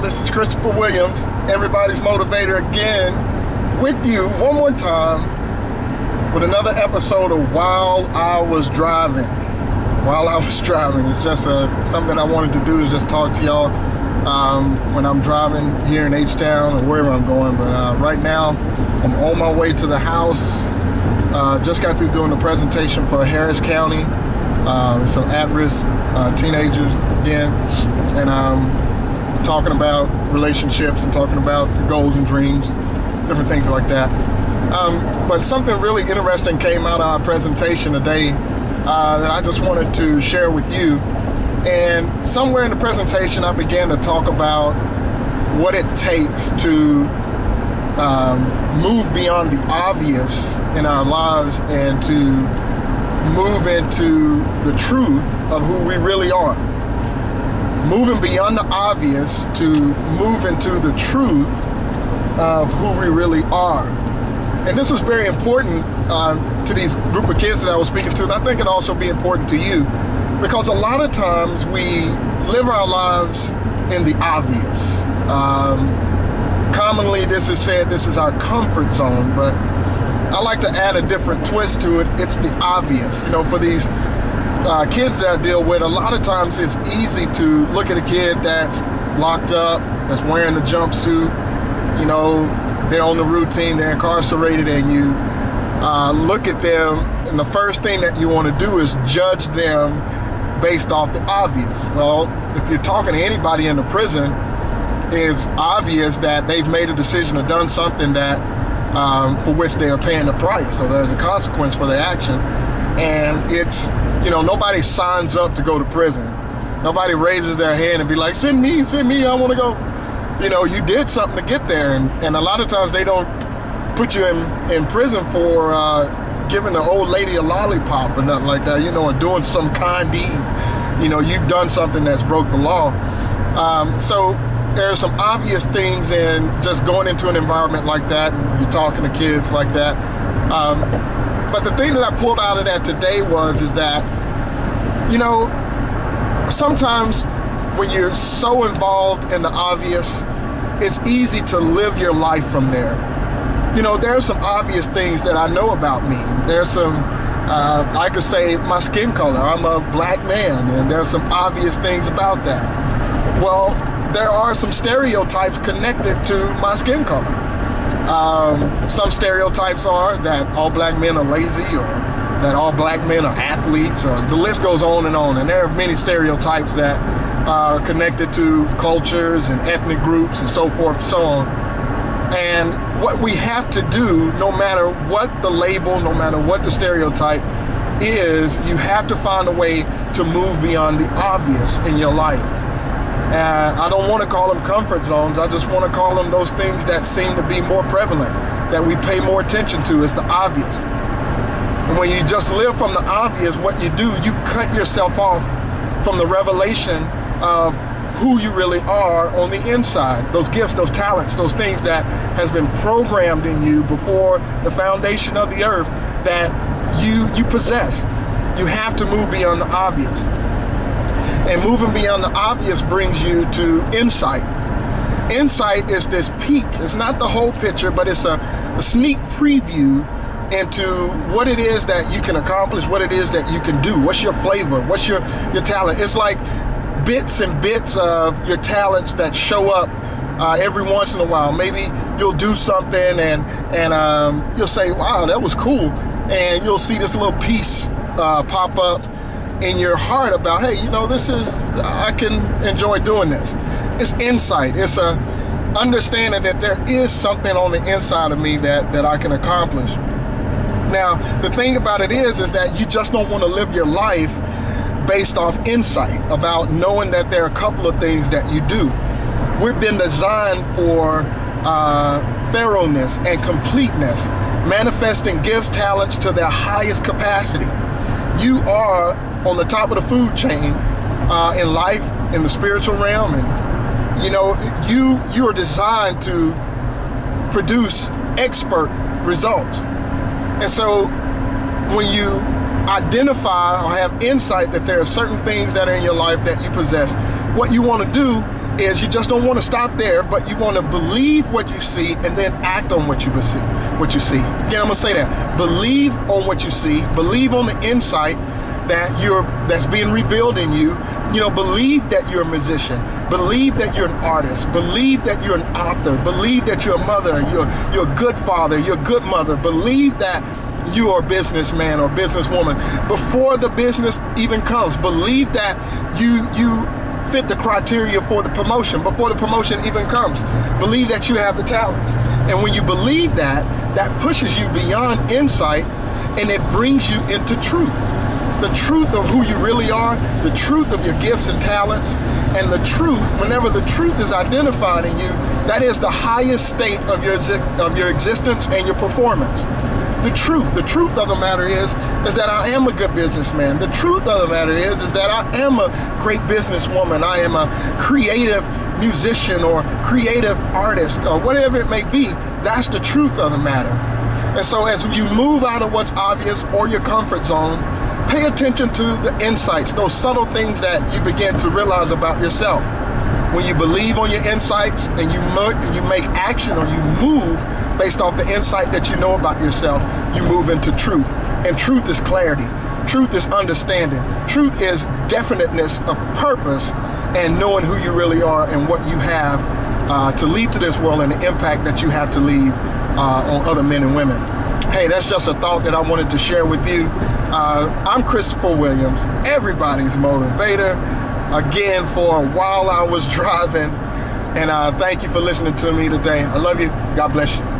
This is Christopher Williams, everybody's motivator, again with you one more time with another episode of While I Was Driving. It's just something I wanted to do, to just talk to y'all when I'm driving here in H-Town or wherever I'm going. But right now I'm on my way to the house. Just got through doing the presentation for Harris County, some at-risk teenagers again, and talking about relationships and talking about goals and dreams, different things like that. But something really interesting came out of our presentation today that I just wanted to share with you. And somewhere in the presentation, I began to talk about what it takes to move beyond the obvious in our lives and to move into the truth of who we really are. Moving beyond the obvious to move into the truth of who we really are. And this was very important to these group of kids that I was speaking to, and I think it'd also be important to you, because a lot of times we live our lives in the obvious. Commonly this is said this is our comfort zone, but I like to add a different twist to it. It's the obvious. You know, for these kids that I deal with, a lot of times it's easy to look at a kid that's locked up, that's wearing the jumpsuit, you know, they're on the routine, they're incarcerated, and you look at them, and the first thing that you want to do is judge them based off the obvious. Well, if you're talking to anybody in the prison, it's obvious that they've made a decision or done something that for which they are paying the price. So there's a consequence for their action. And it's, you know, nobody signs up to go to prison. Nobody raises their hand and be like, send me, I want to go. You know, you did something to get there. And a lot of times they don't put you in prison for giving the old lady a lollipop or nothing like that, you know, or doing some kind deed. You know, you've done something that's broke the law. So there's some obvious things in just going into an environment like that, and you're talking to kids like that. But the thing that I pulled out of that today is that, you know, sometimes when you're so involved in the obvious, it's easy to live your life from there. You know, there are some obvious things that I know about me. There's some, I could say my skin color. I'm a black man, and there's some obvious things about that. Well, there are some stereotypes connected to my skin color. Some stereotypes are that all black men are lazy, or that all black men are athletes, or the list goes on. And there are many stereotypes that are connected to cultures and ethnic groups and so forth and so on. And what we have to do, no matter what the label, no matter what the stereotype is, you have to find a way to move beyond the obvious in your life. I don't want to call them comfort zones. I just want to call them those things that seem to be more prevalent, that we pay more attention to, is the obvious. And when you just live from the obvious, what you do, you cut yourself off from the revelation of who you really are on the inside. Those gifts, those talents, those things that has been programmed in you before the foundation of the earth that you possess. You have to move beyond the obvious. And moving beyond the obvious brings you to insight. Insight is this peek. It's not the whole picture, but it's a sneak preview into what it is that you can accomplish, what it is that you can do. What's your flavor? What's your talent? It's like bits and bits of your talents that show up every once in a while. Maybe you'll do something and you'll say, wow, that was cool. And you'll see this little piece pop up in your heart about, hey, you know, I can enjoy doing this. It's insight. It's a understanding that there is something on the inside of me that I can accomplish. Now, the thing about it is that you just don't want to live your life based off insight, about knowing that there are a couple of things that you do. We've been designed for thoroughness and completeness, manifesting gifts, talents to their highest capacity. You are on the top of the food chain in life, in the spiritual realm, and you know, you are designed to produce expert results. And so when you identify or have insight that there are certain things that are in your life that you possess, what you want to do is you just don't want to stop there, but you want to believe what you see and then act on what you see. Again, I'm going to say that. Believe on what you see. Believe on the insight that's being revealed in you. Believe that you're a musician. Believe that you're an artist. Believe that you're an author. Believe that you're a mother. You're a good father. You're a good mother. Believe that you are a businessman or businesswoman before the business even comes. Believe that you fit the criteria for the promotion before the promotion even comes. Believe that you have the talents. And when you believe that pushes you beyond insight, and it brings you into truth. The truth of who you really are, the truth of your gifts and talents, and the truth, whenever the truth is identified in you, that is the highest state of your existence and your performance. The truth of the matter is that I am a good businessman. The truth of the matter is that I am a great businesswoman. I am a creative musician or creative artist or whatever it may be. That's the truth of the matter. And so as you move out of what's obvious or your comfort zone, pay attention to the insights, those subtle things that you begin to realize about yourself. When you believe on your insights and you make action or you move based off the insight that you know about yourself, you move into truth. And truth is clarity. Truth is understanding. Truth is definiteness of purpose and knowing who you really are and what you have to leave to this world and the impact that you have to leave on other men and women. Hey, that's just a thought that I wanted to share with you. I'm Christopher Williams, everybody's motivator. Again, for a while I was driving, and thank you for listening to me today. I love you. God bless you.